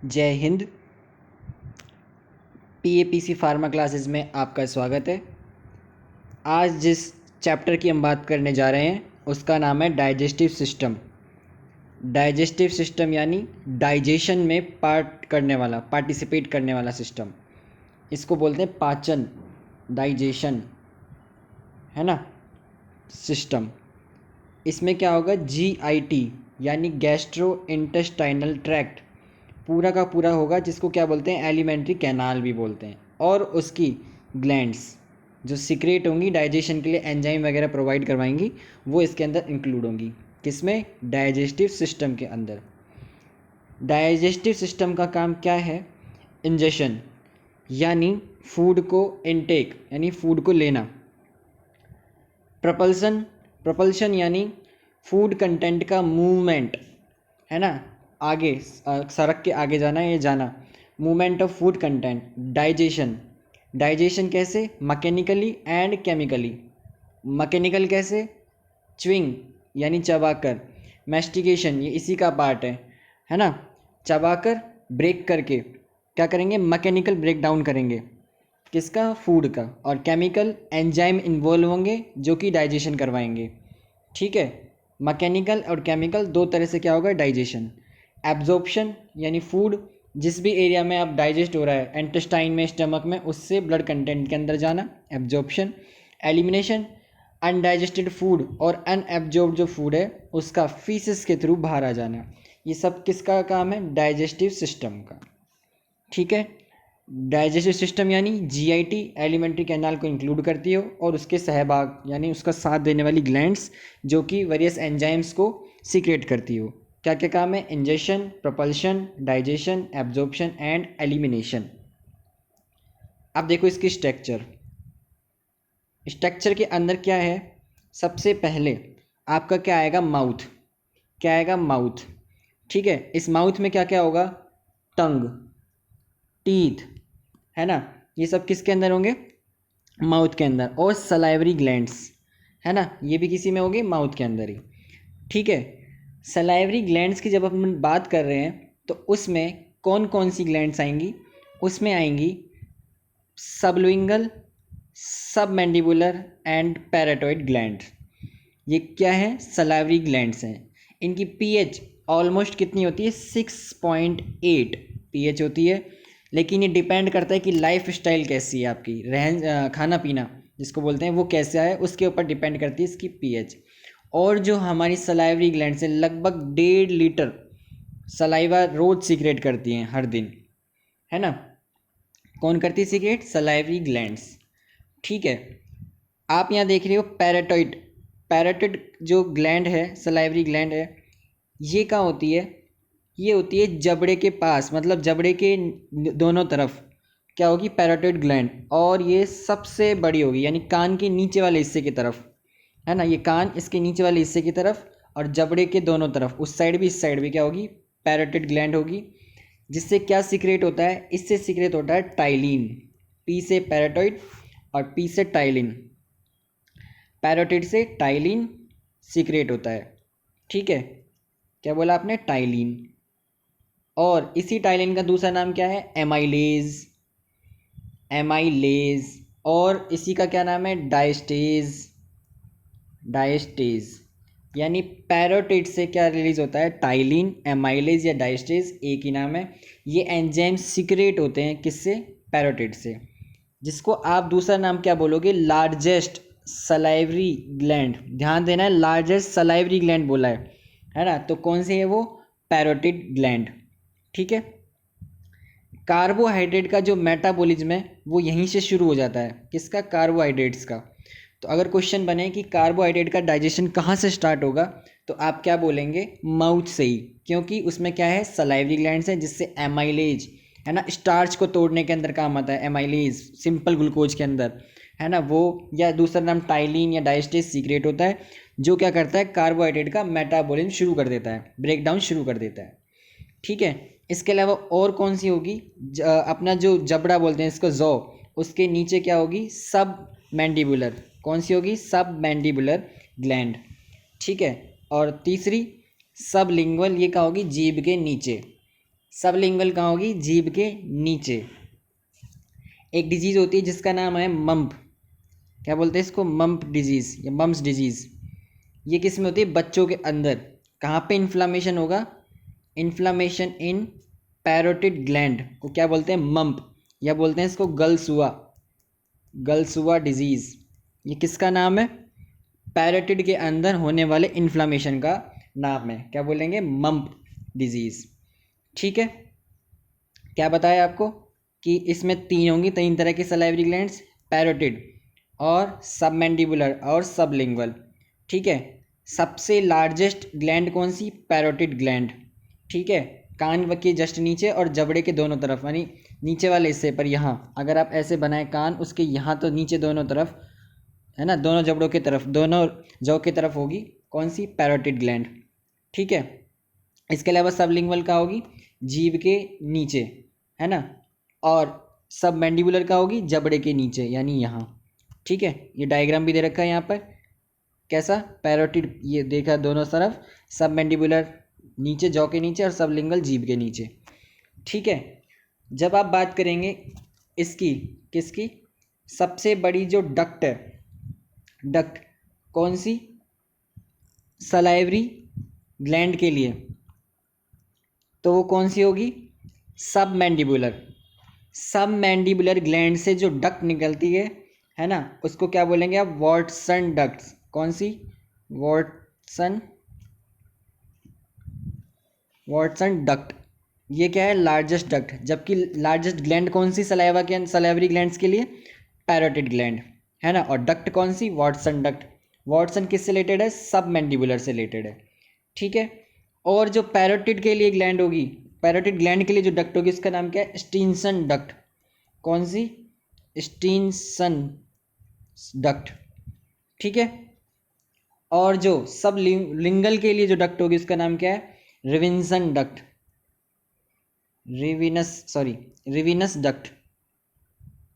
जय Hind. पीएपीसी pharma classes में आपका स्वागत है। आज जिस चैप्टर की हम बात करने जा रहे हैं उसका नाम है डाइजेस्टिव सिस्टम। डाइजेस्टिव सिस्टम यानी डाइजेशन में पार्टिसिपेट करने वाला सिस्टम। इसको बोलते हैं पाचन, डाइजेशन, है ना, सिस्टम। इसमें क्या होगा, जीआईटी यानी गैस्ट्रो इंटेस्टाइनल ट्रैक्ट पूरा का पूरा होगा, जिसको क्या बोलते हैं, एलिमेंट्री कैनाल भी बोलते हैं। और उसकी ग्लैंड्स जो सीक्रेट होंगी, डाइजेशन के लिए एंजाइम वगैरह प्रोवाइड करवाएंगी, वो इसके अंदर इंक्लूड होंगी। किसमें? डाइजेस्टिव सिस्टम के अंदर। डाइजेस्टिव सिस्टम का काम क्या है? इंजेशन यानी फूड को इनटेक यानी फूड को लेना। प्रपल्शन यानी फूड कंटेंट का मूवमेंट, है ना, आगे सड़क के आगे जाना, ये जाना, movement of food content. Digestion कैसे? Mechanically and chemically. मैकेनिकल कैसे? च्विंग यानी चबाकर। मैस्टिकेशन ये इसी का पार्ट है ना, चबाकर ब्रेक करके क्या करेंगे, मैकेनिकल ब्रेक डाउन करेंगे। किसका? फूड का। और केमिकल एंजाइम इन्वॉल्व होंगे जो कि डाइजेशन करवाएंगे। ठीक है, मैकेनिकल और केमिकल दो तरह से क्या होगा, डाइजेशन। एब्जॉर्प्शन यानी फूड जिस भी एरिया में आप डाइजेस्ट हो रहा है, इंटेस्टाइन में, स्टमक में, उससे ब्लड कंटेंट के अंदर जाना, एब्जॉर्प्शन। एलिमिनेशन अनडाइजेस्टेड फूड और अनएब्जॉर्ब्ड जो फूड है उसका फीसिस के थ्रू बाहर आ जाना। ये सब किसका काम है? डाइजेस्टिव सिस्टम का। ठीक है, डाइजेस्टिव सिस्टम यानी जीआईटी एलिमेंट्री कैनाल को इंक्लूड करती हो, और उसके सहभाग यानी उसका साथ देने वाली ग्लैंड्स जो कि वेरियस एंजाइम्स को सीक्रेट करती हो। क्या क्या काम है? Ingestion, propulsion, digestion, absorption and elimination. अब देखो इसकी स्ट्रक्चर के अंदर क्या है। सबसे पहले आपका क्या आएगा? माउथ। क्या आएगा? माउथ। ठीक है, इस माउथ में क्या क्या होगा? टंग, टीथ, है ना, ये सब किसके अंदर होंगे? माउथ के अंदर। और सलाइवरी ग्लैंड्स, है ना, ये भी किसी में होंगे? माउथ के अंदर ही। ठीक है, सलाइवरी ग्लैंड्स की जब हम बात कर रहे हैं तो उसमें कौन कौन सी ग्लैंड्स आएंगी? उसमें आएंगी सबल्यूंगल, सबमैंडिबुलर एंड पैराटॉइड ग्लैंड। ये क्या है? सलाइवरी ग्लैंड्स हैं। इनकी पीएच ऑलमोस्ट कितनी होती है? 6.8 पीएच होती है। लेकिन ये डिपेंड करता है कि लाइफ स्टाइल कैसी है आपकी, खाना पीना जिसको बोलते हैं वो कैसा है, उसके ऊपर डिपेंड करती है इसकी पीएच। और जो हमारी सलाइवरी ग्लैंड से लगभग 1.5 लीटर सलाइवा रोज सीक्रेट करती हैं हर दिन, है ना। कौन करती है सीक्रेट? Salivary glands. ठीक है, आप यहाँ देख रहे हो पैराटॉइड जो ग्लैंड है, सलाइवरी ग्लैंड है, ये कहाँ होती है? ये होती है जबड़े के पास, मतलब जबड़े के दोनों तरफ क्या होगी? पैराटॉइड ग्लैंड। और ये सबसे बड़ी होगी यानी कान के नीचे वाले हिस्से की तरफ, है ना, ये कान इसके नीचे वाले हिस्से की तरफ, और जबड़े के दोनों तरफ, उस साइड भी इस साइड भी क्या होगी? पैराटॉइड ग्लैंड होगी। जिससे क्या सीक्रेट होता है? इससे सीक्रेट होता है टाइलिन। पी से पैराटॉइड और पी से टाइलिन। पैराटॉइड से टाइलिन सीक्रेट होता है। ठीक है, क्या बोला आपने? टाइलिन। और इसी टाइलिन का दूसरा नाम क्या है? एमाइलेज। और इसी का क्या नाम है? डायस्टेज। यानी पैराटॉइड से क्या रिलीज होता है? टाइलिन, एमाइलेज या डायस्टेज, एक ही नाम है। ये एंजाइम सीक्रेट होते हैं किससे? पैराटॉइड से। जिसको आप दूसरा नाम क्या बोलोगे? Largest salivary gland. ध्यान देना है, लार्जेस्ट सलाइवरी ग्लैंड बोला है ना। तो कौन सी है वो? पैराटॉइड ग्लैंड। ठीक है, कार्बोहाइड्रेट का जो मेटाबॉलिज्म है वो यहीं से शुरू हो जाता है। किसका? कार्बोहाइड्रेट्स का। तो अगर क्वेश्चन बने कि कार्बोहाइड्रेट का डाइजेशन कहाँ से स्टार्ट होगा, तो आप क्या बोलेंगे? माउथ से ही, क्योंकि उसमें क्या है? सलाइवरी ग्लैंड्स है, जिससे एमाइलेज, है ना, स्टार्च को तोड़ने के अंदर काम आता है। एमाइलेज सिंपल ग्लूकोज के अंदर, है ना, वो, या दूसरा नाम टाइलिन या डाइस्टेज सीक्रेट होता है, जो क्या करता है? कार्बोहाइड्रेट का मेटाबॉलिज्म शुरू कर देता है, ब्रेकडाउन शुरू कर देता है। ठीक है, इसके अलावा और कौन सी होगी? अपना जो जबड़ा बोलते हैं इसको, जॉ, उसके नीचे क्या होगी? सब मैंडिबुलर। कौन सी होगी? सब मैंडिबुलर ग्लैंड। ठीक है, और तीसरी सबलिंगुअल, ये क्या होगी? जीभ के नीचे। सबलिंगुअल कहाँ होगी? जीभ के नीचे। एक डिजीज होती है जिसका नाम है मम्प, क्या बोलते हैं इसको? मम्प डिजीज या मम्प्स डिजीज। ये किस में होती है? बच्चों के अंदर। कहाँ पे इन्फ्लामेशन होगा? इन्फ्लामेशन इन पैरोटिड ग्लैंड को क्या बोलते हैं? मम्प, या बोलते हैं इसको गलसुआ, गलसुआ डिजीज। ये किसका नाम है? पैरोटिड के अंदर होने वाले इन्फ्लामेशन का नाम है, क्या बोलेंगे? Mump disease. ठीक है, क्या बताया आपको कि इसमें तीन होंगी, तीन तरह के सलाइवरी ग्लैंड्स, पैरोटिड और सबमैंडिबुलर और सबलिंगुअल। ठीक है, सबसे लार्जेस्ट ग्लैंड कौन सी? Parotid gland. ठीक है, कान के जस्ट नीचे और जबड़े के दोनों तरफ, यानी नीचे वाले हिस्से पर। यहाँ अगर आप ऐसे बनाए कान, उसके यहाँ तो नीचे दोनों तरफ है ना, दोनों जबड़ों की तरफ, दोनों जौ की तरफ होगी कौन सी? Parotid gland. ठीक है, इसके अलावा सबलिंगुअल का होगी जीभ के नीचे, है ना, और सब मैंडिबुलर का होगी जबड़े के नीचे, यानी यहाँ। ठीक है, ये डायग्राम भी दे रखा है यहाँ पर, कैसा? पैरोटिड ये देखा दोनों तरफ, सब मैंडिबुलर नीचे जौ के नीचे और सबलिंगुअल जीभ के नीचे। ठीक है, जब आप बात करेंगे इसकी, किसकी? सबसे बड़ी जो डक्ट है, डक्ट कौन सी? सलाइवरी ग्लैंड के लिए, तो वो कौन सी होगी? सब मैंडिबुलर। सब मैंडिबुलर ग्लैंड से जो डक्ट निकलती है ना, उसको क्या बोलेंगे आप? Watson ducts. कौन सी? Watson, Watson duct. ये क्या है? Largest duct. जबकि लार्जेस्ट ग्लैंड कौन सी सलाइवा के, सलाइवरी ग्लैंड्स के लिए? पैरोटिड ग्लैंड, है ना। और डक्ट कौन सी? Watson duct. वॉटसन किससे रिलेटेड है? सब मैंडिबुलर से रिलेटेड है। ठीक है, और जो पैरोटिड के लिए ग्लैंड होगी, पैरोटिड ग्लैंड के लिए जो डक्ट होगी, उसका नाम क्या है? स्टीनसन डक्ट। कौन सी? स्टीनसन डक्ट। ठीक है, और जो सब लिंगल के लिए जो डक्ट होगी, उसका नाम क्या है? Rivinus duct, Rivinus duct,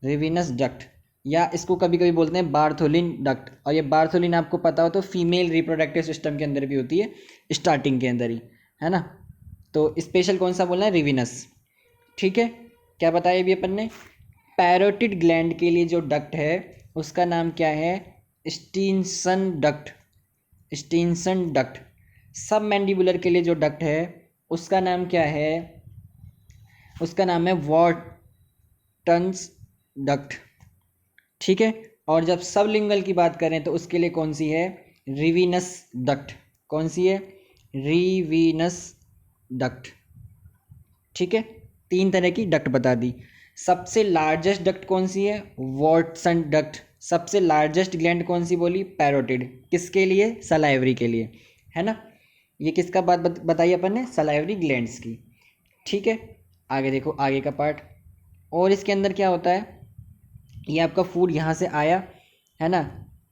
Rivinus duct, या इसको कभी कभी बोलते हैं बार्थोलिन डक्ट। और ये बार्थोलिन आपको पता हो तो फीमेल रिप्रोडक्टिव सिस्टम के अंदर भी होती है, स्टार्टिंग के अंदर ही, है ना। तो स्पेशल कौन सा बोलना है? रिविनस। ठीक है, क्या बताया अभी अपन ने? पैरोटिड ग्लैंड के लिए जो डक्ट है उसका नाम क्या है? स्टीनसन डक्ट, स्टीनसन डक्ट। सब मैंडिबुलर के लिए जो डक्ट है उसका नाम क्या है? उसका नाम है वॉटन्स डक्ट। ठीक है, और जब सबलिंगुअल की बात करें तो उसके लिए कौन सी है? Rivinus duct. कौन सी है? Rivinus duct. ठीक है, तीन तरह की डक्ट बता दी। सबसे लार्जेस्ट डक्ट कौन सी है? Watson duct. सबसे लार्जेस्ट ग्लैंड कौन सी बोली? पैरोटिड। किसके लिए? सलाइवरी के लिए, है ना। ये किसका बात बताई अपन ने? सलाइवरी ग्लैंड्स की। ठीक है, आगे देखो, आगे का पार्ट। और इसके अंदर क्या होता है? ये आपका फूड यहाँ से आया, है ना,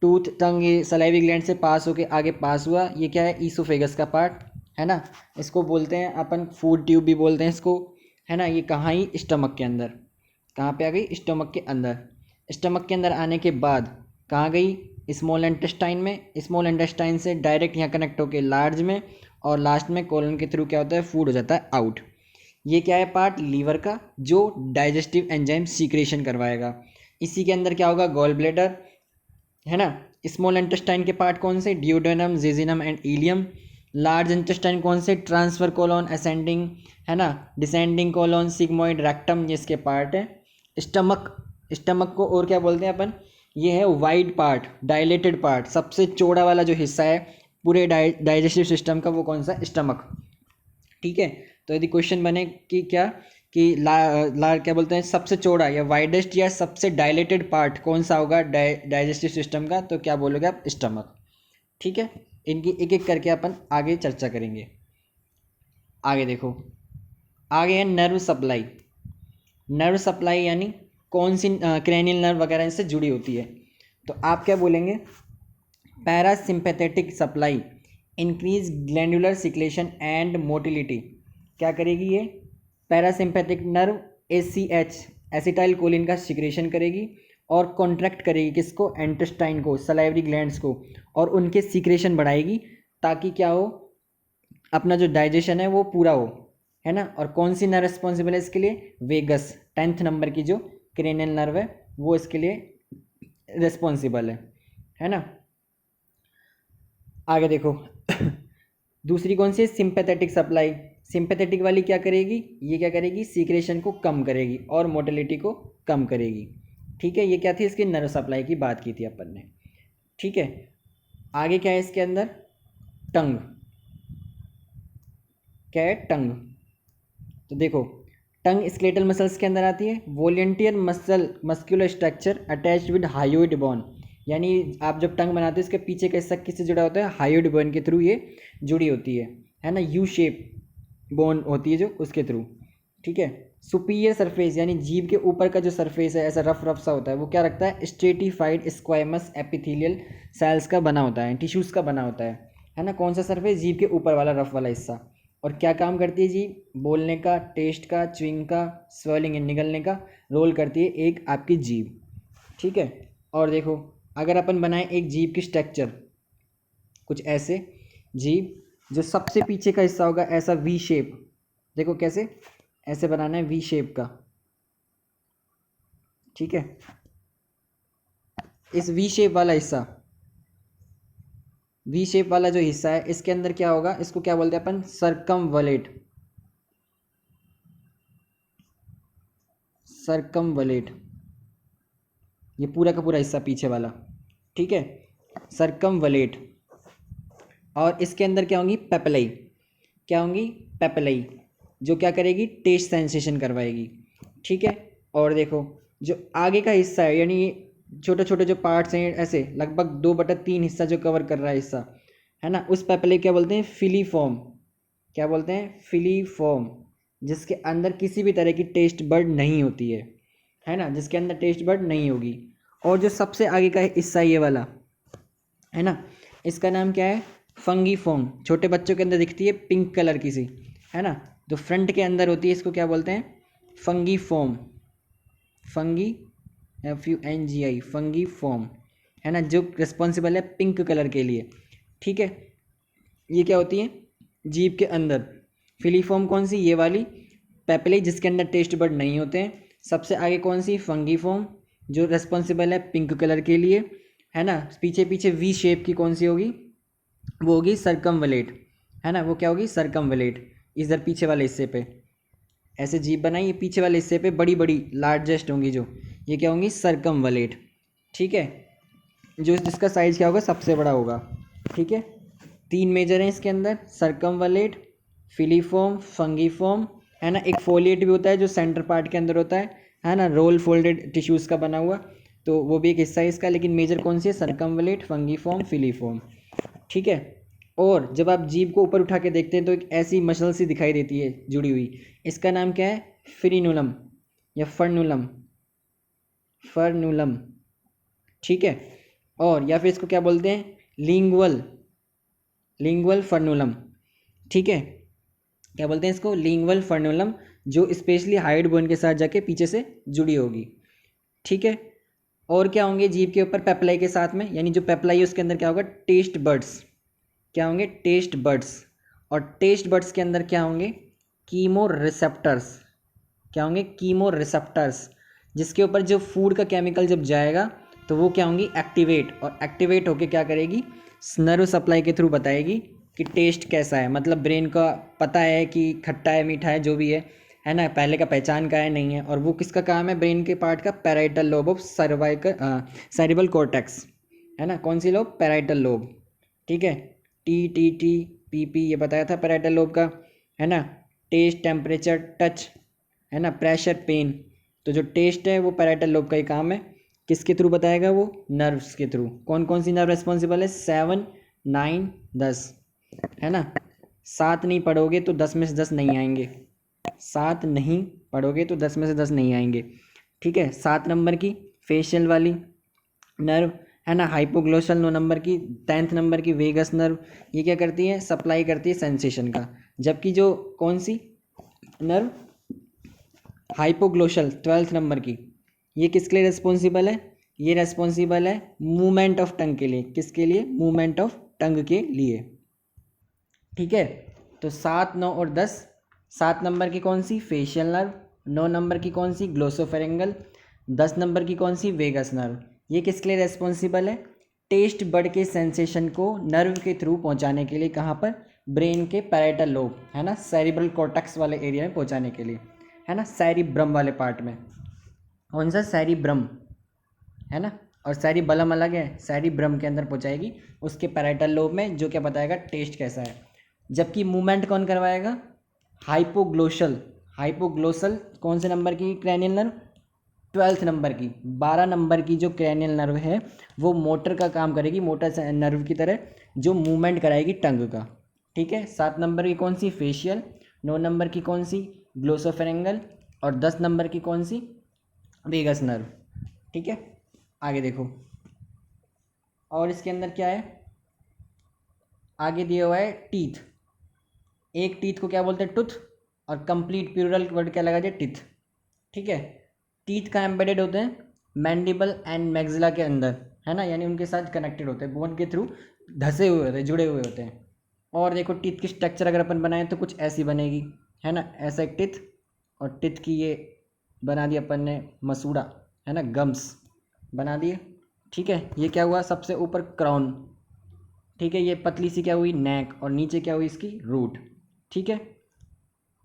टूथ, टंग, ये सलाइवरी ग्लैंड से पास होके आगे पास हुआ। ये क्या है? ईसोफेगस का पार्ट, है ना। इसको बोलते हैं अपन फूड ट्यूब भी बोलते हैं इसको, है ना। ये कहाँ ही? स्टमक के अंदर। कहाँ पे आ गई? स्टमक के अंदर। स्टमक के अंदर आने के बाद कहाँ गई? स्मॉल इंटेस्टाइन में। स्मॉल इंटेस्टाइन से डायरेक्ट यहाँ कनेक्ट होके लार्ज में, और लास्ट में कोलन के थ्रू क्या होता है? फूड हो जाता है आउट। ये क्या है? पार्ट लीवर का, जो डाइजेस्टिव एंजाइम सीक्रेशन करवाएगा। इसी के अंदर क्या होगा? गॉल ब्लैडर, है ना। स्मॉल इंटेस्टाइन के पार्ट कौन से? Duodenum, जेजिनम and ileum. Large intestine कौन से? ट्रांसफर कोलोन, असेंडिंग, है ना, डिसेंडिंग कोलोन, सिग्मोइड, रेक्टम, ये इसके पार्ट है। स्टमक, स्टमक को और क्या बोलते हैं अपन? ये है वाइड पार्ट, डायलेटेड पार्ट, सबसे चौड़ा वाला जो हिस्सा है पूरे डाइजेस्टिव सिस्टम का, वो कौन सा? स्टमक। ठीक है, तो यदि क्वेश्चन बने कि क्या, कि क्या बोलते हैं, सबसे चौड़ा या वाइडेस्ट या सबसे डायलेटेड पार्ट कौन सा होगा डाइजेस्टिव सिस्टम का, तो क्या बोलोगे आप? स्टमक। ठीक है, इनकी एक एक करके अपन आगे चर्चा करेंगे। आगे देखो, आगे है नर्व सप्लाई। नर्व सप्लाई यानी कौन सी क्रैनियल नर्व वगैरह इनसे जुड़ी होती है, तो आप क्या बोलेंगे? Parasympathetic supply increase glandular secretion and motility. क्या करेगी ये? Parasympathetic nerve ACH, acetyl choline का सिक्रेशन करेगी और कॉन्ट्रैक्ट करेगी किसको? इंटेस्टाइन को, सलाइवरी ग्लैंड्स को, और उनके सिक्रेशन बढ़ाएगी, ताकि क्या हो? अपना जो डाइजेशन है वो पूरा हो, है ना। और कौन सी नर्व रिस्पॉन्सिबल है इसके लिए? वेगस, 10th नंबर की जो क्रेनियल नर्व है वो इसके लिए रिस्पॉन्सिबल है ना। आगे देखो दूसरी कौन सी है? Sympathetic supply. सिंपैथेटिक वाली क्या करेगी? ये क्या करेगी? सीक्रेशन को कम करेगी और मोटिलिटी को कम करेगी। ठीक है, ये क्या थी? इसकी नर्व सप्लाई की बात की थी अपन ने। ठीक है, आगे क्या है इसके अंदर? टंग। क्या है? टंग। तो देखो, टंग स्केलेटल मसल्स के अंदर आती है। Volunteer muscular structure attached with hyoid bone, यानी आप जब टंग बनाते हो इसके पीछे का हिस्सा किससे जुड़ा होता है? हायोइड बोन के थ्रू ये जुड़ी होती है ना। यू शेप बोन होती है जो, उसके थ्रू। ठीक है, सुपीरियर सरफेस यानी जीभ के ऊपर का जो सरफेस है ऐसा रफ रफ सा होता है, वो क्या रखता है? स्ट्रेटिफाइड स्क्वायमस एपिथेलियल सेल्स का बना होता है, टिश्यूज का बना होता है ना। कौन सा सरफेस? जीभ के ऊपर वाला रफ वाला हिस्सा। और क्या काम करती है जीभ? बोलने का, टेस्ट का, च्युइंग का, स्वेलिंग निगलने का रोल करती है एक आपकी जीभ। ठीक है, और देखो अगर अपन बनाए एक जीभ की स्ट्रक्चर कुछ ऐसे, जीभ जो सबसे पीछे का हिस्सा होगा ऐसा वी शेप, देखो कैसे, ऐसे बनाना है वी शेप का। ठीक है, इस वी शेप वाला हिस्सा, वी शेप वाला जो हिस्सा है इसके अंदर क्या होगा? इसको क्या बोलते हैं अपन? सर्कमवलेट। सर्कमवलेट, ये पूरा का पूरा हिस्सा पीछे वाला। ठीक है, सर्कमवलेट। और इसके अंदर क्या होंगी? पेपलाई। क्या होंगी? पेपलाई, जो क्या करेगी? टेस्ट सेंसेशन करवाएगी। ठीक है, और देखो जो आगे का हिस्सा है, यानी छोटे छोटे जो पार्ट्स हैं ऐसे लगभग 2/3 हिस्सा जो कवर कर रहा है हिस्सा, है ना, उस पेपलाई क्या बोलते हैं? फिलीफॉर्म। क्या बोलते हैं? फिलीफॉर्म, जिसके अंदर किसी भी तरह की टेस्ट बर्ड नहीं होती है ना, जिसके अंदर टेस्ट बर्ड नहीं होगी। और जो सबसे आगे का हिस्सा ये वाला है ना, इसका नाम क्या है? Fungi form. छोटे बच्चों के अंदर दिखती है पिंक कलर की सी, है ना, जो फ्रंट के अंदर होती है इसको क्या बोलते हैं? Fungi form. Fungi, FUNGI, fungi form, है ना, जो रिस्पॉन्सिबल है पिंक कलर के लिए। ठीक है, ये क्या होती है? जीभ के अंदर। फिलीफॉर्म कौन सी? ये वाली पेपलाई, जिसके अंदर टेस्ट बर्ड नहीं होते हैं। सबसे आगे कौन सी? फंगी फॉर्म, जो रिस्पॉन्सिबल है पिंक कलर के लिए, है ना। पीछे पीछे वी शेप की कौन सी होगी? वो होगी सर्कमवलेट, है ना। वो क्या होगी? सर्कमवलेट। इधर पीछे वाले हिस्से पे ऐसे जीभ बनाई, ये पीछे वाले हिस्से पे बड़ी बड़ी लार्जेस्ट होंगी जो, ये क्या होंगी? सर्कमवलेट। ठीक है, जो जिसका साइज क्या होगा? सबसे बड़ा होगा। ठीक है, 3 मेजर हैं इसके अंदर, सर्कमवलेट, फिलीफॉर्म, फंगीफॉर्म, है ना। एक फोलिएट भी होता है जो सेंटर पार्ट के अंदर होता है ना, रोल फोल्डेड टिश्यूज़ का बना हुआ, तो वो भी एक हिस्सा है इसका। लेकिन मेजर कौन सी है? सर्कमवलेट, फंगीफॉर्म, फिलीफॉर्म। ठीक है, और जब आप जीभ को ऊपर उठा के देखते हैं तो एक ऐसी मसल सी दिखाई देती है जुड़ी हुई, इसका नाम क्या है? फ्रीनुलम या फर्नुलम। फर्नुलम। ठीक है, और या फिर इसको क्या बोलते हैं? Lingual, lingual frenulum. ठीक है, क्या बोलते हैं इसको? लिंगुअल फर्नुलम, जो स्पेशली हाइड बोन के साथ जाके पीछे से जुड़ी होगी। ठीक है, और क्या होंगे जीभ के ऊपर पेपलाई के साथ में? यानी जो पेपलाई है उसके अंदर क्या होगा? Taste buds. क्या होंगे? Taste buds. और टेस्ट बर्ड्स के अंदर क्या होंगे? Chemo receptors. क्या होंगे? कीमो रिसेप्टर्स, जिसके ऊपर जो फूड का केमिकल जब जाएगा तो वो क्या होंगी? एक्टिवेट, और एक्टिवेट होके क्या करेगी? नर्व सप्लाई के थ्रू बताएगी कि टेस्ट कैसा है। मतलब ब्रेन का पता है कि खट्टा है, मीठा है, जो भी है ना, पहले का पहचान का है, नहीं है। और वो किसका काम है? ब्रेन के पार्ट का, parietal lobe of cerebral cortex, है ना। कौन सी लोब? Parietal lobe. ठीक है, TTT, PP ये बताया था पैराइटल लोब का, है ना। टेस्ट, टेम्परेचर, टच, है ना, प्रेशर, पेन। तो जो टेस्ट है वो पैराइटल लोब का ही काम है। किसके थ्रू बताएगा? वो नर्व्स के थ्रू। कौन कौन सी नर्व रिस्पॉन्सिबल है? 7, 9, 10, है ना। 7 नहीं पढ़ोगे तो 10 में से 10 नहीं आएंगे। 7 नहीं पढ़ोगे तो 10 में से 10 नहीं आएंगे। ठीक है, 7 नंबर की फेशियल वाली नर्व, है ना, हाइपोग्लोशल 9 नंबर की, 10th नंबर की वेगस नर्व, ये क्या करती है? सप्लाई करती है सेंसेशन का। जबकि जो कौन सी नर्व? हाइपोग्लोशल 12th नंबर की, ये किसके लिए रिस्पॉन्सिबल है? ये रिस्पॉन्सिबल है मूवमेंट ऑफ टंग के लिए। किसके लिए? मूवमेंट ऑफ टंग के लिए। ठीक है, तो 7, 9 और 10 7 नंबर की कौन सी, फेशियल नर्व। 9 नंबर की कौन सी, ग्लोसोफेरेंगल। 10 नंबर की कौन सी, वेगस नर्व। ये किसके लिए रेस्पॉन्सिबल है, टेस्ट बड के सेंसेशन को नर्व के थ्रू पहुंचाने के लिए, कहाँ पर, ब्रेन के पैराइटल लोब, है ना, सेरिब्रल कॉर्टेक्स वाले एरिया में पहुंचाने के लिए, है ना, सेरिब्रम वाले पार्ट में। कौन सा, सेरिब्रम, है ना, और सेरिबलम अलग है, सेरिब्रम के अंदर पहुंचाएगी, उसके पैराइटल लोब में, जो क्या बताएगा टेस्ट कैसा है। जबकि मूवमेंट कौन करवाएगा, हाइपोग्लोशल। हाइपोग्लोसल कौन से नंबर की क्रैनियल नर्व, 12th नंबर की। 12 नंबर की जो क्रैनियल नर्व है वो मोटर का काम करेगी, मोटर नर्व की तरह, जो मूवमेंट कराएगी टंग का। ठीक है। 7 नंबर की कौन सी, फेशियल। 9 नंबर की कौन सी, ग्लोसोफेरेंगल। और 10 नंबर की कौन सी, वेगस नर्व। ठीक है, आगे देखो और इसके अंदर क्या है, आगे दिया हुआ है टीथ। एक टीथ को क्या बोलते हैं, टूथ, और कंप्लीट प्लूरल वर्ड क्या लगा दिया, टिथ। ठीक है। टीथ का एम्बेडेड होते हैं मैंडिबल एंड मैक्सिला के अंदर, है ना, यानी उनके साथ कनेक्टेड होते हैं, बोन के थ्रू धसे हुए होते हैं, जुड़े हुए होते हैं। और देखो टीथ की स्ट्रक्चर अगर अपन बनाएं तो कुछ ऐसी बनेगी, है ना, ऐसा एक टिथ, और टिथ की ये बना दिया अपन ने मसूड़ा, है ना, गम्स बना दिए। ठीक है। ये क्या हुआ, सबसे ऊपर क्राउन। ठीक है। ये पतली सी क्या हुई, नेक, और नीचे क्या हुई इसकी, रूट। ठीक है।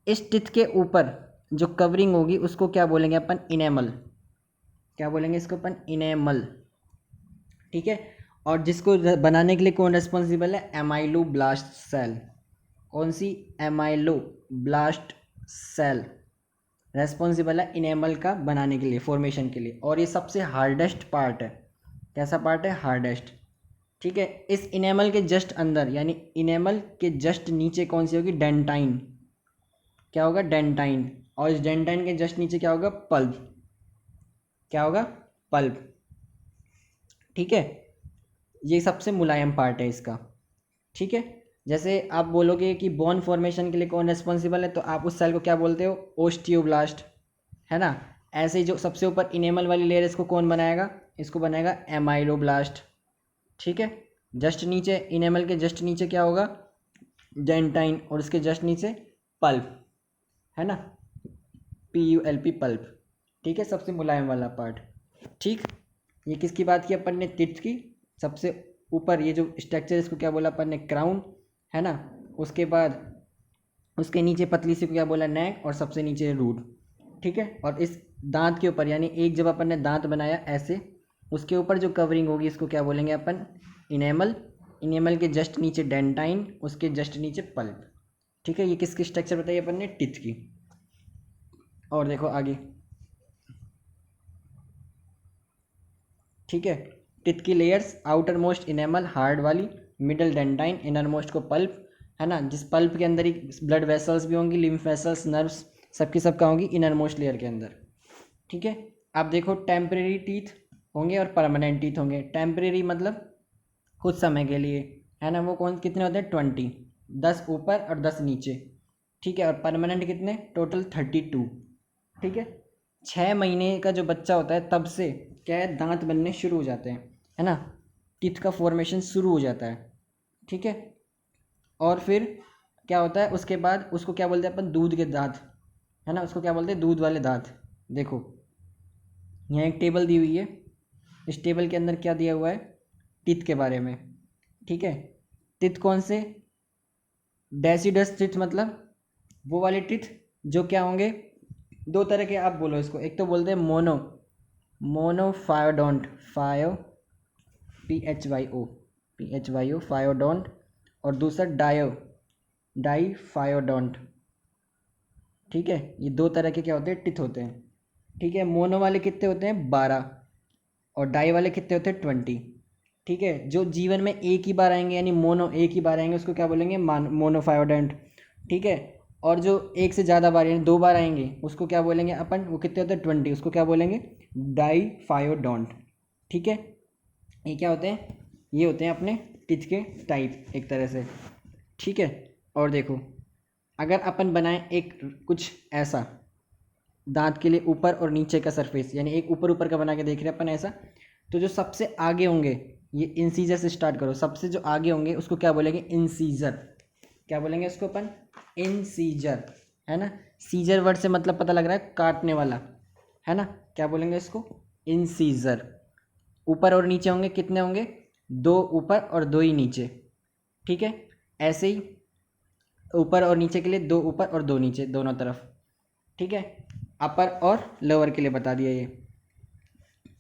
इस टिथ के ऊपर जो कवरिंग होगी उसको क्या बोलेंगे अपन, इनेमल। क्या बोलेंगे इसको अपन, इनेमल। ठीक है। और जिसको बनाने के लिए कौन रेस्पॉन्सिबल है, एमाइलोब्लास्ट सेल। कौन सी, एमाइलोब्लास्ट सेल रेस्पॉन्सिबल है इनेमल का बनाने के लिए, फॉर्मेशन के लिए। और ये सबसे हार्डेस्ट पार्ट है। कैसा पार्ट है, हार्डेस्ट। ठीक है। इस इनेमल के जस्ट अंदर, यानी इनेमल के जस्ट नीचे कौन सी होगी, डेंटाइन। क्या होगा, डेंटाइन। और इस डेंटाइन के जस्ट नीचे क्या होगा, पल्प। क्या होगा, पल्प। ठीक है। ये सबसे मुलायम पार्ट है इसका। ठीक है। जैसे आप बोलोगे कि बोन फॉर्मेशन के लिए कौन रेस्पॉन्सिबल है, तो आप उस सेल को क्या बोलते हो, ओस्टियोब्लास्ट, है ना। ऐसे ही जो सबसे ऊपर इनेमल वाली लेयर, इसको कौन बनाएगा, इसको बनाएगा एमाइलोब्लास्ट। ठीक है। जस्ट नीचे, इनेमल के जस्ट नीचे क्या होगा, डेंटाइन, और उसके जस्ट नीचे पल्प, है ना, PULP, पल्प। ठीक है, सबसे मुलायम वाला पार्ट। ठीक। ये किसकी बात की अपन ने, टिथ की। सबसे ऊपर ये जो स्ट्रक्चर, इसको क्या बोला अपन ने, क्राउन, है ना। उसके बाद उसके नीचे पतली सी को क्या बोला, नेक, और सबसे नीचे रूट। ठीक है। और इस दांत के ऊपर, यानी एक जब अपन ने दांत बनाया ऐसे, उसके ऊपर जो कवरिंग होगी इसको क्या बोलेंगे अपन, इनेमल। इनेमल के जस्ट नीचे डेंटाइन, उसके जस्ट नीचे पल्प। ठीक है। ये किसकी स्ट्रक्चर बताइए अपन ने, टिथ की। और देखो आगे। ठीक है। टिथ की layers, outer most enamel hard वाली, मिडल डेंटाइन, इनर मोस्ट को पल्प, है ना, जिस पल्प के अंदर ही ब्लड वेसल्स भी होंगी, लिम्फ वेसल्स, नर्व्स, सबकी सबका होंगी इनर मोस्ट लेयर के अंदर। ठीक है। अब देखो टेम्परेरी टीथ होंगे और परमानेंट टीथ होंगे। टेम्परेरी मतलब कुछ समय के लिए, है ना, वो कौन कितने होते हैं, 20, 10 ऊपर और 10 नीचे। ठीक है। और परमानेंट कितने, टोटल 32। ठीक है। 6 महीने का जो बच्चा होता है तब से क्या है, दांत बनने शुरू हो जाते हैं, है ना, टीथ का फॉर्मेशन शुरू हो जाता है। ठीक है। और फिर क्या होता है, उसके बाद उसको क्या बोलते हैं अपन, दूध के दांत, है ना, उसको क्या बोलते हैं, दूध वाले दांत। देखो यहाँ एक टेबल दी हुई है, इस टेबल के अंदर क्या दिया हुआ है, टीथ के बारे में। ठीक है। टीथ कौन से, डेसिडस टीथ, मतलब वो वाले टीथ जो क्या होंगे, दो तरह के, आप बोलो इसको, एक तो बोलते हैं मोनोफायोडोंट, PHYO फायोडोंट, और दूसरा डाईफायोडोंट। ठीक है। ये दो तरह के क्या होते हैं, टिथ होते हैं। ठीक है। मोनो वाले कितने होते हैं, 12, और डाई वाले कितने होते हैं, 20। ठीक है। जो जीवन में एक ही बार आएंगे, यानी मोनो, एक ही बार आएंगे, उसको क्या बोलेंगे, मोनोफायोडेंट। ठीक है। और जो एक से ज़्यादा बार, यानी 2 बार आएंगे, उसको क्या बोलेंगे अपन, वो कितने होते हैं, 20, उसको क्या बोलेंगे, डाईफायोडोंट। ठीक है। ये क्या होते हैं, ये होते हैं अपने टिथ के टाइप एक तरह से। ठीक है। और देखो अगर अपन बनाएं एक कुछ ऐसा, दांत के लिए ऊपर और नीचे का सरफेस, यानी एक ऊपर ऊपर का बना के देख रहे हैं अपन ऐसा, तो जो सबसे आगे होंगे, ये इंसीजर से स्टार्ट करो, सबसे जो आगे होंगे उसको क्या बोलेंगे, इंसीजर। क्या बोलेंगे उसको अपन, इंसीजर। है ना। सीजर वर्ड से मतलब पता लग रहा है काटने वाला, है ना। क्या बोलेंगे इसको, इंसीजर। ऊपर और नीचे होंगे, कितने होंगे, 2 ऊपर और 2 ही नीचे, ठीक है। ऐसे ही ऊपर और नीचे के लिए 2 ऊपर और 2 नीचे दोनों तरफ, ठीक है। अपर और लोअर के लिए बता दिया ये।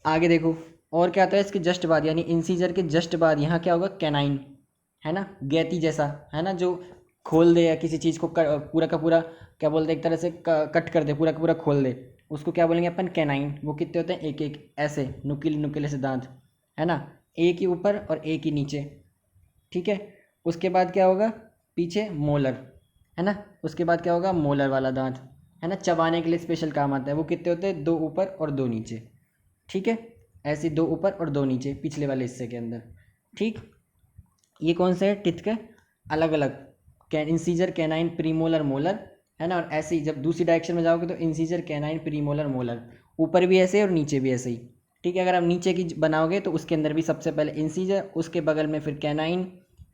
आगे देखो और क्या आता है इसके जस्ट बाद, यानी इंसीजर के जस्ट बाद यहाँ क्या होगा, कैनाइन, है ना, गैती जैसा, है ना, जो खोल दे या किसी चीज़ को पूरा का पूरा क्या बोलते हैं, एक तरह से कट कर दे, पूरा का पूरा खोल दे, उसको क्या बोलेंगे अपन, कैनाइन। वो कितने होते हैं, एक एक ऐसे नुकीले नुकीले से दांत, है ना, एक ही ऊपर और एक ही नीचे, ठीक है। उसके बाद क्या होगा, पीछे मोलर, है ना। उसके बाद क्या होगा, मोलर वाला दांत, है ना, चबाने के लिए स्पेशल काम आता है। वो कितने होते हैं, 2 ऊपर और 2 नीचे, ठीक है। ऐसे 2 ऊपर और 2 नीचे पिछले वाले हिस्से के अंदर, ठीक। ये कौन से है, टिथ के अलग अलग, इंसीजर, कैनाइन, प्रीमोलर, मोलर, है ना। और ऐसे ही जब दूसरी डायरेक्शन में जाओगे तो इंसीजर, कैनाइन, प्रीमोलर, मोलर, ऊपर भी ऐसे और नीचे भी ऐसे ही, ठीक है। अगर आप नीचे की बनाओगे तो उसके अंदर भी सबसे पहले इंसीजर, उसके बगल में फिर कैनाइन,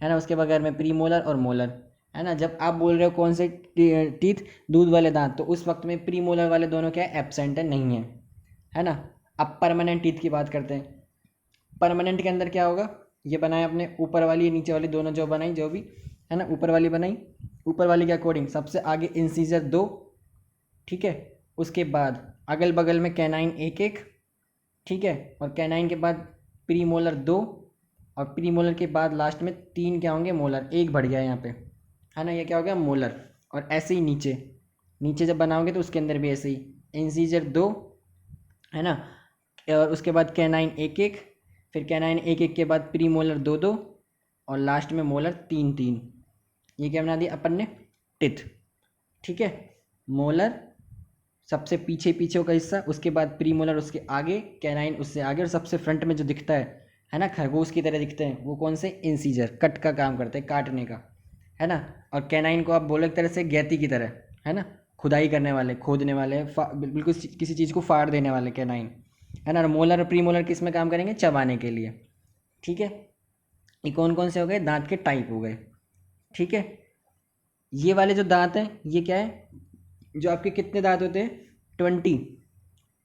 है ना, उसके बगल में प्रीमोलर और मोलर, है ना। जब आप बोल रहे हो कौन से टीथ, दूध वाले दांत, तो उस वक्त में प्रीमोलर वाले दोनों क्या है, एब्सेंट है, नहीं है ना। अब परमानेंट टीथ की बात करते हैं। परमानेंट के अंदर क्या होगा, ये बनाया अपने ऊपर वाली नीचे वाली दोनों जो बनाई, जो भी, है ना, ऊपर वाली बनाई, ऊपर वाली के अकॉर्डिंग सबसे आगे इंसीजर 2, ठीक है। उसके बाद अगल बगल में कैनाइन एक एक, ठीक है। और कैनाइन के बाद प्रीमोलर 2, और प्रीमोलर के बाद लास्ट में 3 क्या होंगे, मोलर, एक बढ़ गया यहाँ पे, है ना, ये क्या हो गया, मोलर। और ऐसे ही नीचे, नीचे जब बनाओगे तो उसके अंदर भी ऐसे ही इंसीजर 2, है ना, और उसके बाद कैनाइन एक एक, फिर कैनाइन एक एक के बाद प्रीमोलर 2 2, और लास्ट में मोलर 3 3। ये क्या बना दिया अपन ने, टिथ, ठीक है। मोलर सबसे पीछे पीछे का हिस्सा, उसके बाद प्रीमोलर उसके आगे, कैनाइन उससे आगे, और सबसे फ्रंट में जो दिखता है ना, खरगोश की तरह दिखते हैं, वो कौन से, इंसीजर, कट का काम करते हैं, काटने का, है ना। और कैनाइन को आप बोलो एक तरह से गैती की तरह, है ना, खुदाई करने वाले, खोदने वाले, बिल्कुल किसी चीज़ को फाड़ देने वाले कैनाइन, है ना। और मोलर और प्रीमोलर किस में काम करेंगे, चबाने के लिए, ठीक है। ये कौन कौन से हो गए, दांत के टाइप हो गए, ठीक है। ये वाले जो दांत हैं ये क्या है, जो आपके कितने दांत होते हैं,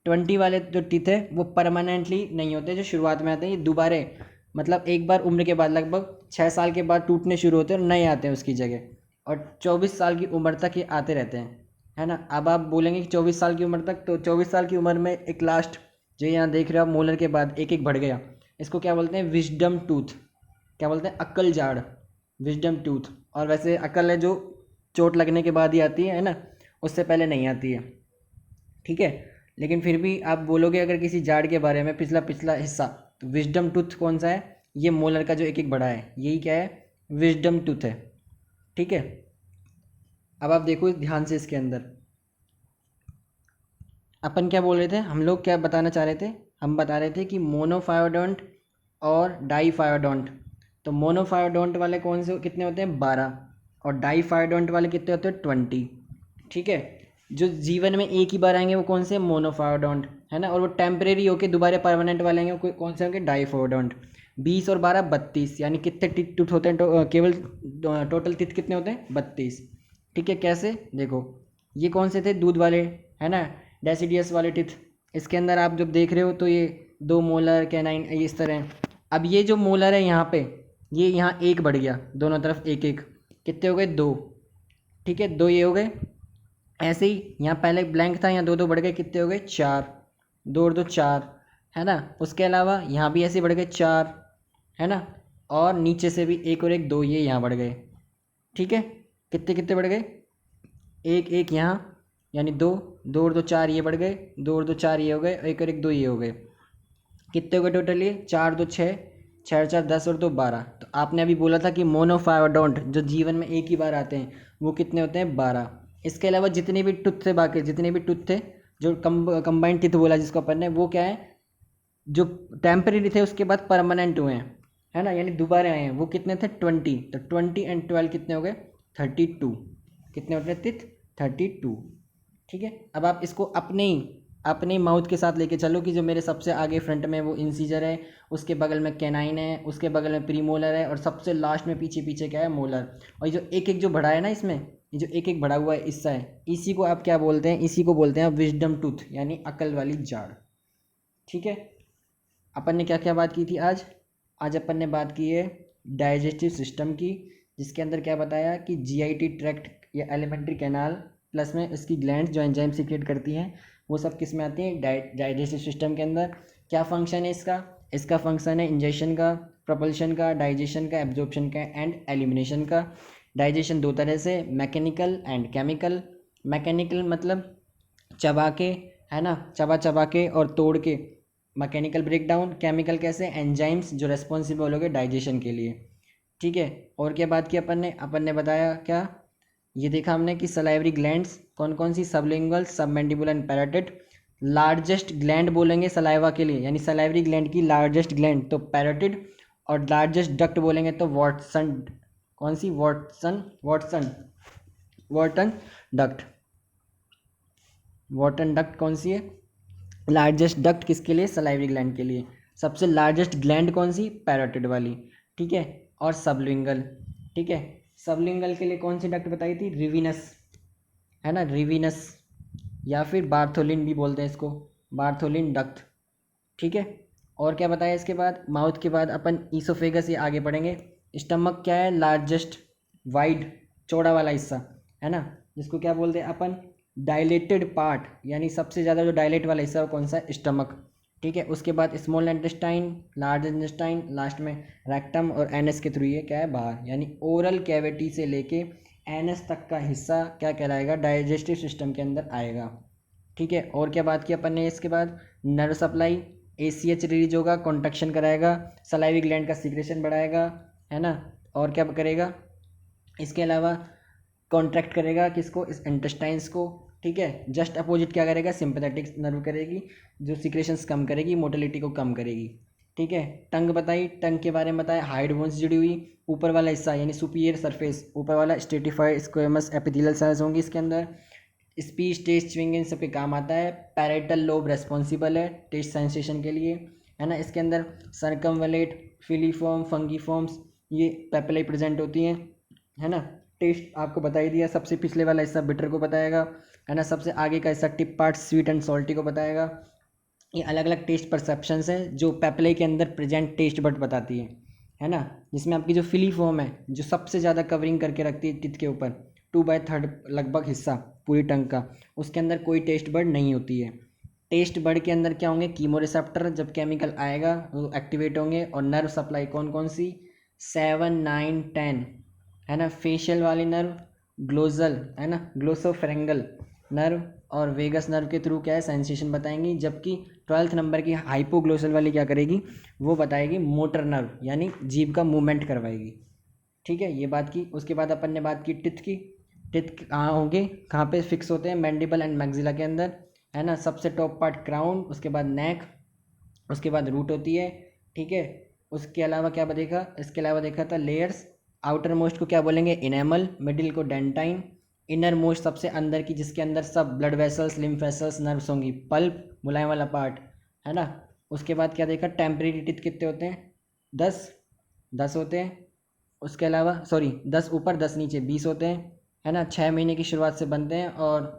20 वाले जो टीथ है वो परमानेंटली नहीं होते, जो शुरुआत में आते हैं ये दोबारे, मतलब एक बार उम्र के बाद लगभग 6 साल के बाद टूटने शुरू होते हैं और नए आते हैं उसकी जगह, और 24 साल की उम्र तक ये आते रहते हैं, है ना। अब आप बोलेंगे कि 24 साल की उम्र तक, तो 24 साल की उम्र में एक लास्ट जो यहाँ देख रहे हो आप, मोलर के बाद एक एक बढ़ गया, इसको क्या बोलते हैं, विजडम टूथ, क्या बोलते हैं, अक्ल जाड़, विजडम टूथ। और वैसे अक्ल है जो चोट लगने के बाद ही आती है ना, उससे पहले नहीं आती है, ठीक है। लेकिन फिर भी आप बोलोगे अगर किसी जाड़ के बारे में, पिछला पिछला हिस्सा, तो विजडम टूथ कौन सा है, ये मोलर का जो एक एक बड़ा है, यही क्या है, विजडम टूथ है, ठीक है। अब आप देखो ध्यान से इसके अंदर, अपन क्या बोल रहे थे, हम लोग क्या बताना चाह रहे थे, हम बता रहे थे कि मोनोफायोडोंट और डाईफायोडोंट। तो मोनोफायोडोंट वाले कौन से कितने होते हैं, 12, और डाईफायोडोंट वाले कितने होते हैं, 20, ठीक है। जो जीवन में एक ही बार आएंगे वो कौन से, मोनोफायोडोंट, है ना। और वो टेम्परेरी होके दोबारा परमानेंट वाले आएंगे वो कौन से होंगे, डाईफायोडोंट। 20 और 12 32, यानी कितने टिथ होते हैं, केवल टोटल टिथ कितने होते हैं, 32, ठीक है। कैसे देखो, ये कौन से थे, दूध वाले, है ना, डेसिडियस वाले टिथ। इसके अंदर आप जब देख रहे हो तो ये 2 मोलर, कैनाइन, ये इस तरह है। अब ये जो मोलर है यहाँ पे, ये यहाँ एक बढ़ गया, दोनों तरफ एक एक, कितने हो गए, 2, ठीक है, 2 ये हो गए। ऐसे ही यहाँ पहले ब्लैंक था, यहाँ 2 2 बढ़ गए, कितने हो गए, 4, 2 और 2 4, है ना। उसके अलावा यहाँ भी ऐसे बढ़ गए 4, है ना। और नीचे से भी एक और एक 2 ये यहाँ बढ़ गए, ठीक है। कितने कितने बढ़ गए, एक एक यहाँ, यानी 2, 2 और 2 4 ये बढ़ गए, 2 और 2 4 ये हो गए, एक और एक 2 ये हो गए। कितने हो गए टोटल, ये 4 2 6, 6 4 10 और 2 12। तो आपने अभी बोला था कि मोनोफायोडोंट जो जीवन में एक ही बार आते हैं वो कितने होते हैं, 12। इसके अलावा जितने भी टूथ थे, बाकी जितने भी टूथ थे, जो कंबाइंड टिथ बोला जिसको अपन ने, वो क्या है, जो टेम्परेरी थे उसके बाद परमानेंट हुए हैं, है ना, यानी दोबारा आए हैं, वो कितने थे, 20। तो 20 एंड 12 कितने हो गए, 32। कितने होते हैं टिथ, 32, ठीक है। अब आप इसको अपने ही अपने माउथ के साथ लेके चलो कि जो मेरे सबसे आगे फ्रंट में वो इंसीजर है, उसके बगल में कैनाइन है, उसके बगल में प्रीमोलर है, और सबसे लास्ट में पीछे पीछे क्या है, मोलर। और ये जो एक एक जो बढ़ा है ना इसमें, ये जो एक एक बढ़ा हुआ है हिस्सा है, इसी को आप क्या बोलते हैं, इसी को बोलते हैं विजडम टूथ, यानी अकल वाली जाड़। ठीक है, अपन ने क्या क्या बात की थी आज? आज अपन ने बात की है डाइजेस्टिव सिस्टम की, जिसके अंदर क्या बताया कि जीआईटी ट्रैक्ट या एलिमेंट्री कैनाल प्लस में इसकी ग्लैंड्स जो एंजाइम सीक्रेट करती हैं, वो सब किस में आती हैं, डाइजेस्टिव सिस्टम के अंदर। क्या फंक्शन है इसका? इसका फंक्शन है इंजेक्शन का, प्रपल्शन का, डाइजेशन का, एब्जॉर्प्शन का एंड एलिमिनेशन का। डाइजेशन दो तरह से, मैकेनिकल एंड केमिकल। मैकेनिकल मतलब चबा के, है ना, चबा चबा के और तोड़ के, मैकेनिकल ब्रेकडाउन। केमिकल कैसे, एंजाइम्स जो रेस्पॉन्सिबल हो गए डाइजेशन के लिए। ठीक है, और क्या बात की अपन ने बताया क्या, ये देखा हमने कि सलाइवरी ग्लैंड्स कौन कौन सी, sublingual, submandibular and parotid. Largest gland बोलेंगे सलाइवा के लिए, यानी सलाइवरी ग्लैंड की लार्जेस्ट ग्लैंड तो पैराटिड, और लार्जेस्ट डक्ट बोलेंगे तो वॉटसन, कौन सी, Watson, Watson, Wharton duct. Wharton duct कौन सी है, लार्जेस्ट डक्ट किसके लिए, सलाइवरी ग्लैंड के लिए। सबसे लार्जेस्ट ग्लैंड कौन सी, पैरोटिड वाली। ठीक है, और सबलिंगल। ठीक है, सबलिंगल के लिए कौन सी डक्ट बताई थी, रिविनस, है ना, रिविनस, या फिर बार्थोलिन भी बोलते हैं इसको, बार्थोलिन डक्ट। ठीक है, और क्या बताया इसके बाद, माउथ के बाद अपन ईसोफेगस से आगे पढ़ेंगे। स्टमक क्या है, लार्जेस्ट, वाइड, चौड़ा वाला हिस्सा, है ना, जिसको क्या बोलते हैं अपन, डायलेटेड पार्ट, यानी सबसे ज़्यादा जो डायलेट वाला हिस्सा है वो कौन सा है, स्टमक। ठीक है, उसके बाद small intestine, large intestine, last में रेक्टम और एनएस के थ्रू ये क्या है, बाहर, यानी ओरल कैविटी से लेके एनएस तक का हिस्सा क्या कहलाएगा, डाइजेस्टिव सिस्टम के अंदर आएगा। ठीक है, और क्या बात की अपन ने इसके बाद, नर्व सप्लाई, एसीएच रिलीज होगा, कॉन्ट्रैक्शन कराएगा, सलाइवी ग्लैंड का सीक्रेशन बढ़ाएगा, है ना, और क्या करेगा, इसके अलावा कॉन्ट्रैक्ट करेगा किसको, इस इंटेस्टाइन्स को। ठीक है, जस्ट अपोजिट क्या करेगा, सिंपैथेटिक नर्व करेगी, जो सीक्रेशंस कम करेगी, मोटिलिटी को कम करेगी। ठीक है, टंग बताई, टंग के बारे में बताया, हाइड बोन्स जुड़ी हुई, ऊपर वाला हिस्सा यानी सुपीरियर सरफेस, ऊपर वाला स्ट्रेटिफाइड स्क्वेमस एपिथेलियल सेल्स होंगी इसके अंदर। स्पीच, टेस्ट, च्युइंग इन सबके काम आता है। पैरेटल लोब रेस्पॉन्सिबल है टेस्ट सेंसेशन के लिए, है ना। इसके अंदर सर्कमवलेट, फिलीफॉर्म, फंगीफॉर्म्स, ये पेपिलाe प्रेजेंट होती हैं, है ना। टेस्ट आपको बता ही दिया, सबसे पिछले वाला हिस्सा बिटर को बताएगा, है ना। सबसे आगे का हिस्सा tip part sweet and salty को बताएगा। ये अलग अलग टेस्ट परसेप्शंस हैं जो पेपिलाe के अंदर प्रेजेंट टेस्ट बड बताती है ना। जिसमें आपकी जो फिलीफॉर्म है जो सबसे ज़्यादा कवरिंग करके रखती है टिथ के ऊपर, 2/3 लगभग हिस्सा पूरी टंग का, उसके अंदर कोई टेस्ट बड नहीं होती है। टेस्ट बड के अंदर क्या होंगे, कीमो रिसेप्टर, जब केमिकल आएगा वो एक्टिवेट होंगे। और नर्व सप्लाई कौन कौन सी, 7, 9, 10, है ना। फेशियल वाली नर्व, ग्लोजल, है ना, ग्लोसोफेरेंगल नर्व, और वेगस नर्व के थ्रू क्या है, सेंसेशन बताएंगी। जबकि 12th नंबर की हाइपोग्लोसल वाली क्या करेगी, वो बताएगी मोटर नर्व, यानी जीभ का मूवमेंट करवाएगी। ठीक है, ये बात की। उसके बाद अपन ने बात की टिथ की। टिथ कहाँ होंगे, कहाँ पे फिक्स होते हैं, मैंडिबल एंड मैक्सिला के अंदर, है ना। सबसे टॉप पार्ट क्राउन, उसके बाद नेक, उसके बाद रूट होती है। ठीक है, उसके अलावा क्या देखा, इसके अलावा देखा था लेयर्स। आउटर मोस्ट को क्या बोलेंगे, इनेमल, मिडिल को डेंटाइन, इनर मोस्ट सबसे अंदर की जिसके अंदर सब blood vessels, lymph vessels, nerves होंगी, पल्प, मुलायम वाला पार्ट, है ना। उसके बाद क्या देखा, टेम्परेरी टिथ कितने होते हैं, 10, 10 होते हैं। उसके अलावा सॉरी 10 ऊपर 10 नीचे 20 होते हैं, है ना। 6 महीने की शुरुआत से बनते हैं और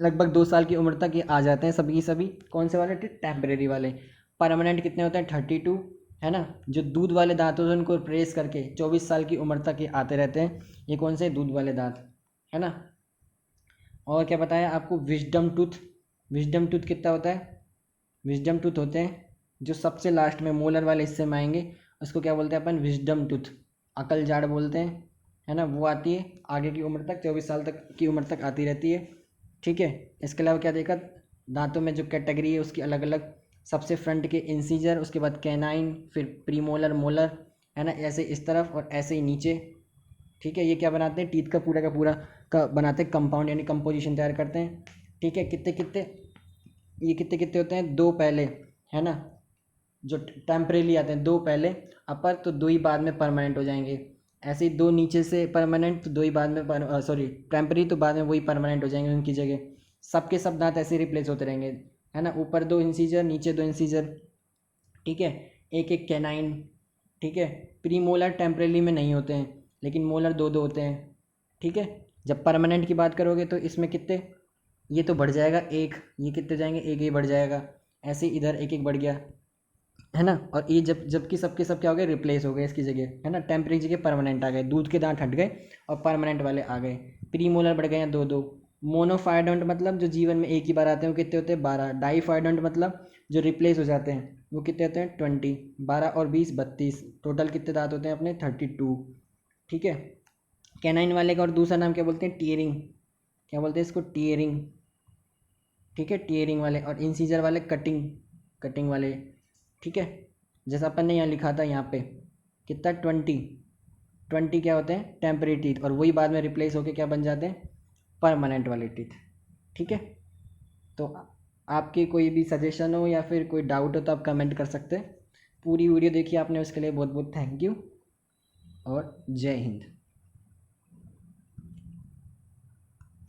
लगभग 2 साल की उम्र तक ये आ जाते हैं सभी की सभी। कौन से वाले टिथ, टेम्परेरी वाले। परमानेंट कितने होते हैं, 32, है ना। जो दूध वाले दांतों से उनको प्रेस करके 24 साल की उम्र तक ये आते रहते हैं। ये कौन से, दूध वाले दांत, है ना। और क्या बताया आपको, विजडम टूथ। विजडम टूथ कितना होता है, विजडम टूथ होते हैं जो सबसे लास्ट में मोलर वाले हिस्से में आएंगे, उसको क्या बोलते हैं अपन, विजडम टूथ, अकल जाड़ बोलते हैं, है ना। वो आती है आगे की उम्र तक, 24 साल तक की उम्र तक आती रहती है। ठीक है, इसके अलावा क्या देखा, दांतों में जो कैटेगरी है उसकी अलग अलग, सबसे फ्रंट के इंसीजर, उसके बाद कैनाइन, फिर प्रीमोलर, मोलर, है ना, ऐसे इस तरफ और ऐसे ही नीचे। ठीक है, ये क्या बनाते हैं, टीथ का पूरा का बनाते हैं कंपाउंड, यानी कंपोजिशन तैयार करते हैं। ठीक है, कितने कितने, ये कितने कितने होते हैं, 2 पहले, है ना, जो टेम्परेली आते हैं 2 पहले अपर, तो 2 ही बाद में परमानेंट हो जाएंगे। ऐसे ही 2 नीचे से परमानेंट, तो 2 ही बाद में सॉरी टेम्परेरी, तो बाद में वही परमानेंट हो जाएंगे उनकी जगह। सबके सब दांत ऐसे रिप्लेस होते रहेंगे। है ना, ऊपर 2 इंसीजर नीचे 2 इंसीजर, ठीक है, एक एक कैनाइन, ठीक है। प्रीमोलर टेम्परेली में नहीं होते हैं, लेकिन मोलर 2 होते हैं, ठीक है। जब परमानेंट की बात करोगे तो इसमें कितने, ये तो बढ़ जाएगा एक, ये कितने जाएंगे, एक ही बढ़ जाएगा, ऐसे इधर एक एक बढ़ गया, है ना। और ये जबकि सबके सब क्या हो गए, रिप्लेस हो गए इसकी जगह, है ना, टेम्परेरी की जगह परमानेंट आ गए, दूध के दांत हट गए और परमानेंट वाले आ गए। प्रीमोलर बढ़ गए हैं 2 मोनोफाइडोंट मतलब जो जीवन में एक ही बार आते हैं वो कितने होते हैं, 12। डाईफाइडोंट मतलब जो रिप्लेस हो जाते हैं वो कितने होते हैं, 20। 12 और 20 32, टोटल कितने दांत होते हैं अपने, 32, ठीक है। कैनाइन वाले का और दूसरा नाम क्या बोलते हैं, टीयरिंग, क्या बोलते हैं इसको, टीयरिंग, ठीक है, टीयरिंग वाले। और इंसीजर वाले कटिंग, कटिंग वाले, ठीक है। जैसा अपन ने यहाँ लिखा था यहाँ पे कितना, 20 क्या होते हैं, टेम्परेरी टीथ, और वही बाद में रिप्लेस होके क्या बन जाते हैं, परमानेंट वाले टीथ, ठीक है। तो आपके कोई भी सजेशन हो या फिर कोई डाउट हो तो आप कमेंट कर सकते हैं। पूरी वीडियो देखी आपने, उसके लिए बहुत बहुत थैंक यू और जय हिंद।